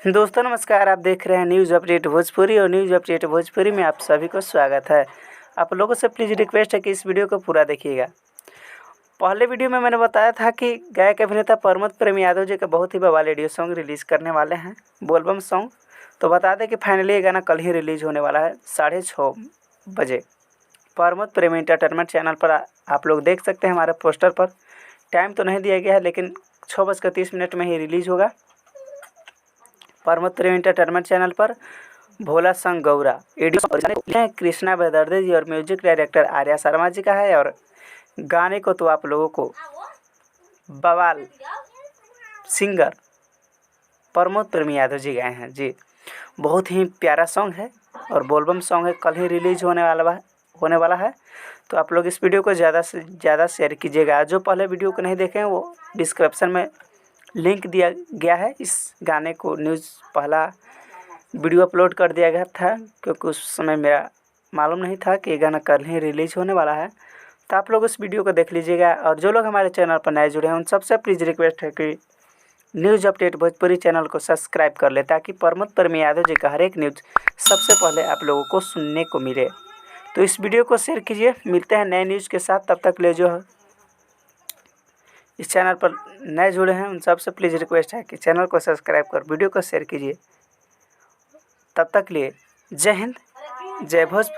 दोस्तों नमस्कार, आप देख रहे हैं न्यूज़ अपडेट भोजपुरी और न्यूज़ अपडेट भोजपुरी में आप सभी को स्वागत है। आप लोगों से प्लीज़ रिक्वेस्ट है कि इस वीडियो को पूरा देखिएगा। पहले वीडियो में मैंने बताया था कि गायक अभिनेता प्रमोद प्रेम यादव जी का बहुत ही बवाल ऑडियो सॉन्ग रिलीज़ करने वाले हैं, बोलबम सॉन्ग। तो बता दें कि फाइनली ये गाना कल ही रिलीज़ होने वाला है 6:30 बजे प्रमोद प्रेम एंटरटेनमेंट चैनल पर। आप लोग देख सकते हैं हमारे पोस्टर पर। टाइम तो नहीं दिया गया है, लेकिन 6:30 में ही रिलीज़ होगा प्रमोद प्रेम एंटरटेनमेंट चैनल पर। भोला संग गौरा एडियो कृष्णा बेदर्दे जी और म्यूजिक डायरेक्टर आर्या शर्मा जी का है। और गाने को तो आप लोगों को बवाल सिंगर प्रमोद प्रेम यादव जी गाए हैं जी। बहुत ही प्यारा सॉन्ग है और बोलबम सॉन्ग है, कल ही रिलीज होने वाला है। तो आप लोग इस वीडियो को ज़्यादा से ज़्यादा शेयर कीजिएगा। जो पहले वीडियो को नहीं देखे हैं वो डिस्क्रिप्शन में लिंक दिया गया है। इस गाने को पहला वीडियो अपलोड कर दिया गया था, क्योंकि उस समय मेरा मालूम नहीं था कि ये गाना कल ही रिलीज़ होने वाला है। तो आप लोग उस वीडियो को देख लीजिएगा। और जो लोग हमारे चैनल पर नए जुड़े हैं उन सबसे प्लीज़ रिक्वेस्ट है कि न्यूज़ अपडेट भोजपुरी चैनल को सब्सक्राइब कर ले, ताकि प्रमोद प्रेम यादव जी का हर एक न्यूज़ सबसे पहले आप लोगों को सुनने को मिले। तो इस वीडियो को शेयर कीजिए। मिलते हैं नए न्यूज़ के साथ, तब तक ले जो इस चैनल पर नए जुड़े हैं उन सबसे प्लीज़ रिक्वेस्ट है कि चैनल को सब्सक्राइब कर वीडियो को शेयर कीजिए। तब तक लिए जय हिंद, जय भोजपुर।